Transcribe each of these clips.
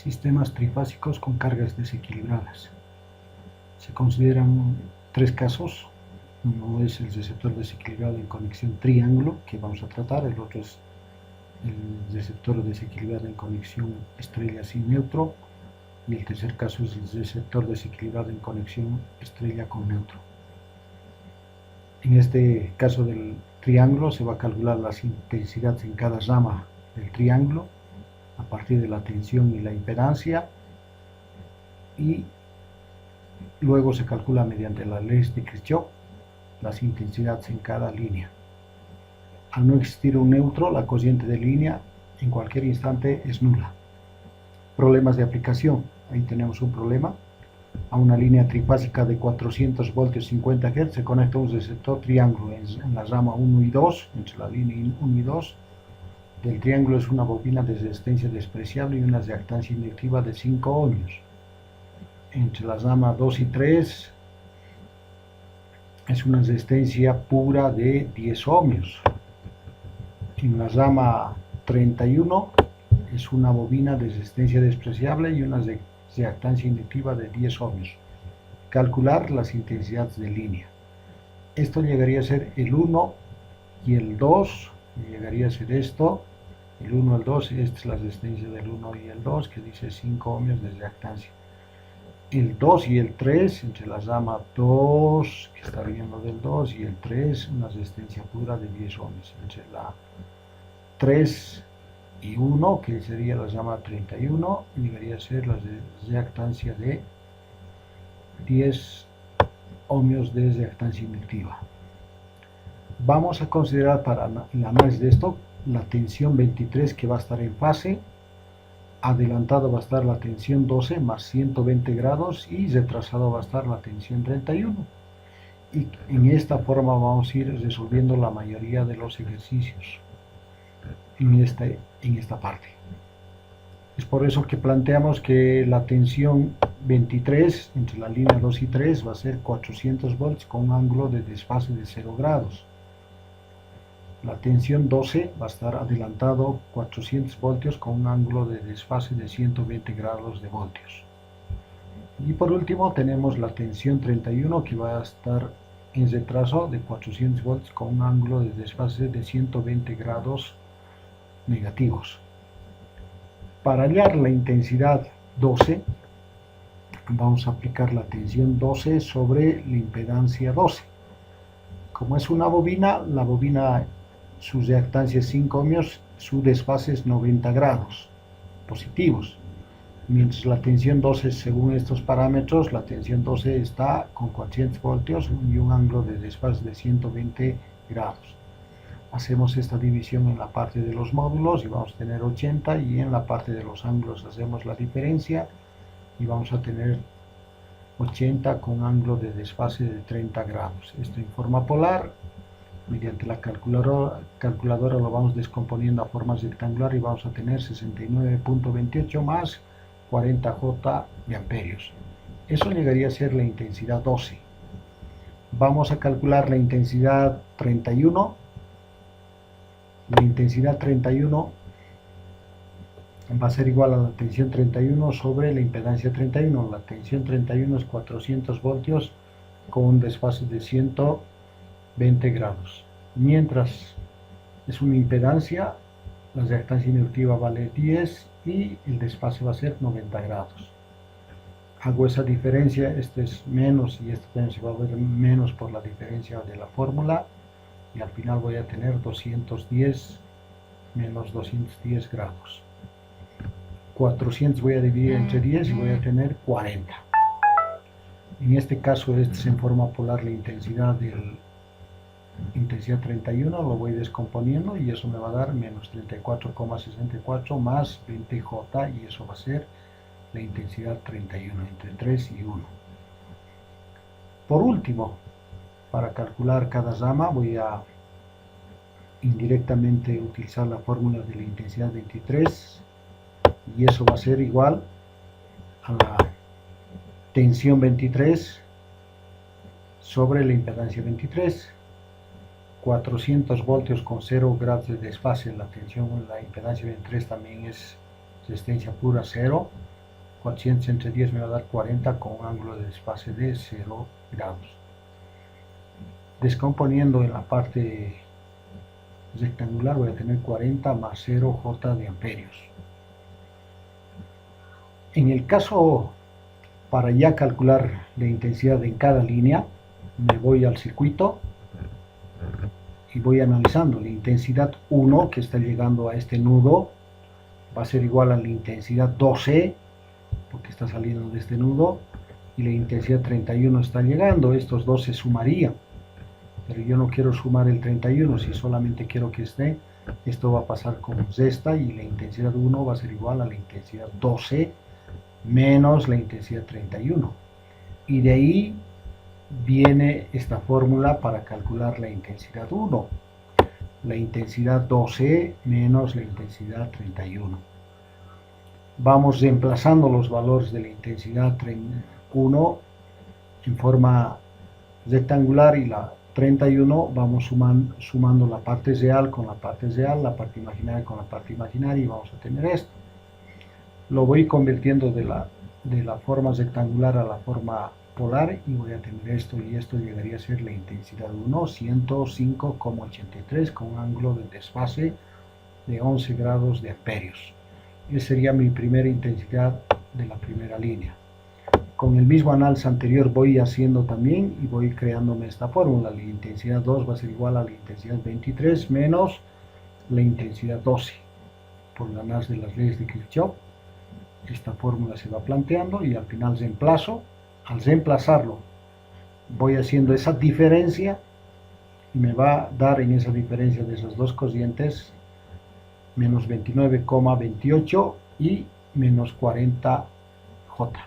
Sistemas trifásicos con cargas desequilibradas. Se consideran tres casos. Uno es el receptor desequilibrado en conexión triángulo, que vamos a tratar. El otro es el receptor desequilibrado en conexión estrella sin neutro. Y el tercer caso es el receptor desequilibrado en conexión estrella con neutro. En este caso del triángulo se va a calcular las intensidades en cada rama del triángulo a partir de la tensión y la impedancia, y luego se calcula mediante las leyes de Kirchhoff las intensidades en cada línea. Al no existir un neutro, la cociente de línea en cualquier instante es nula. Problemas de aplicación. Ahí tenemos un problema. A una línea trifásica de 400 voltios 50 Hz se conecta un receptor triángulo en la rama 1 y 2, entre la línea 1 y 2. Del triángulo es una bobina de resistencia despreciable y una reactancia inductiva de 5 ohmios. Entre la rama 2 y 3 es una resistencia pura de 10 ohmios. En la rama 31 es una bobina de resistencia despreciable y una reactancia inductiva de 10 ohmios. Calcular las intensidades de línea. Esto llegaría a ser el 1 y el 2, llegaría a ser esto. El 1 y el 2, esta es la resistencia del 1 y el 2, que dice 5 ohmios de reactancia. El 2 y el 3, entre la rama 2, que está viniendo del 2, y el 3, una resistencia pura de 10 ohmios. Entre la 3 y 1, que sería la rama 31, llegaría a ser la reactancia de 10 ohmios de reactancia inductiva. Vamos a considerar para el análisis de esto la tensión 23, que va a estar en fase. Adelantado va a estar la tensión 12 más 120 grados y retrasado va a estar la tensión 31. Y en esta forma vamos a ir resolviendo la mayoría de los ejercicios en esta parte. Es por eso que planteamos que la tensión 23 entre la línea 2 y 3 va a ser 400 volts con un ángulo de desfase de 0 grados. La tensión 12 va a estar adelantado 400 voltios con un ángulo de desfase de 120 grados de voltios. Y por último tenemos la tensión 31, que va a estar en retraso de 400 volts con un ángulo de desfase de 120 grados negativos. Para hallar la intensidad 12, vamos a aplicar la tensión 12 sobre la impedancia 12. Como es una bobina, la bobina, su reactancia es 5 ohmios, su desfase es 90 grados positivos. Mientras la tensión 12, según estos parámetros, la tensión 12 está con 400 voltios y un ángulo de desfase de 120 grados. Hacemos esta división en la parte de los módulos y vamos a tener 80, y en la parte de los ángulos hacemos la diferencia y vamos a tener 80 con un ángulo de desfase de 30 grados. Esto en forma polar. Mediante la calculadora lo vamos descomponiendo a forma rectangular y vamos a tener 69.28 más 40J de amperios. Eso llegaría a ser la intensidad 12. Vamos a calcular la intensidad 31. La intensidad 31 va a ser igual a la tensión 31 sobre la impedancia 31. La tensión 31 es 400 voltios con un desfase de 120 grados. Mientras es una impedancia, la reactancia inductiva vale 10 y el desfase va a ser 90 grados. Hago esa diferencia, este es menos y este también se va a ver menos por la diferencia de la fórmula, y al final voy a tener 210 menos 210 grados. 400 voy a dividir entre 10 y voy a tener 40. En este caso, este es en forma polar la intensidad 31, lo voy descomponiendo y eso me va a dar menos 34,64 más 20J, y eso va a ser la intensidad 31 entre 3 y 1. Por último, para calcular cada rama voy a indirectamente utilizar la fórmula de la intensidad 23, y eso va a ser igual a la tensión 23 sobre la impedancia 23. 400 voltios con 0 grados de desfase. La tensión, la impedancia 23 también es resistencia pura 0. 400 entre 10 me va a dar 40 con un ángulo de desfase de 0 grados. Descomponiendo en la parte rectangular voy a tener 40 más 0 J de amperios. En el caso, para ya calcular la intensidad en cada línea, me voy al circuito y voy analizando. La intensidad 1 que está llegando a este nudo va a ser igual a la intensidad 12 porque está saliendo de este nudo, y la intensidad 31 está llegando. Estos dos se sumarían, pero yo no quiero sumar el 31, si solamente quiero que esté, esto va a pasar como esta, y la intensidad 1 va a ser igual a la intensidad 12 menos la intensidad 31, y de ahí viene esta fórmula para calcular la intensidad 1, la intensidad 12 menos la intensidad 31. Vamos reemplazando los valores de la intensidad 1 en forma rectangular, y la 31 vamos sumando la parte real con la parte real, la parte imaginaria con la parte imaginaria, y vamos a tener esto. Lo voy convirtiendo de la forma rectangular a la forma polar, y voy a tener esto, y esto llegaría a ser la intensidad 1, 105,83 con un ángulo de desfase de 11 grados de amperios. Esa sería mi primera intensidad de la primera línea. Con el mismo análisis anterior voy haciendo también y voy creándome esta fórmula. La intensidad 2 va a ser igual a la intensidad 23 menos la intensidad 12. Por el análisis de las leyes de Kirchhoff, esta fórmula se va planteando, y al final reemplazo. Al reemplazarlo voy haciendo esa diferencia, y me va a dar en esa diferencia de esas dos cocientes menos 29,28 y menos 40 J.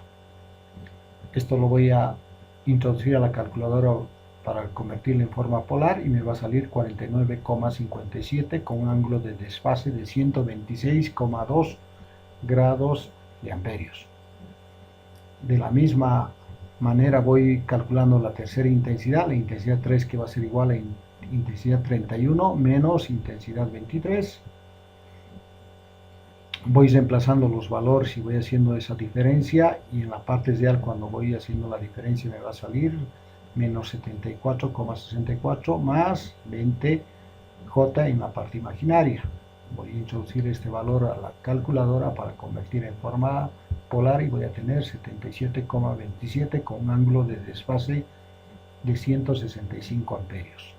Esto lo voy a introducir a la calculadora para convertirlo en forma polar, y me va a salir 49,57 con un ángulo de desfase de 126,2 grados de amperios. De la misma manera voy calculando la tercera intensidad, la intensidad 3, que va a ser igual a intensidad 31 menos intensidad 23. Voy reemplazando los valores y voy haciendo esa diferencia, y en la parte real, cuando voy haciendo la diferencia, me va a salir menos 74,64 más 20 J en la parte imaginaria. Voy a introducir este valor a la calculadora para convertir en forma polar, y voy a tener 77,27 con un ángulo de desfase de 165 amperios.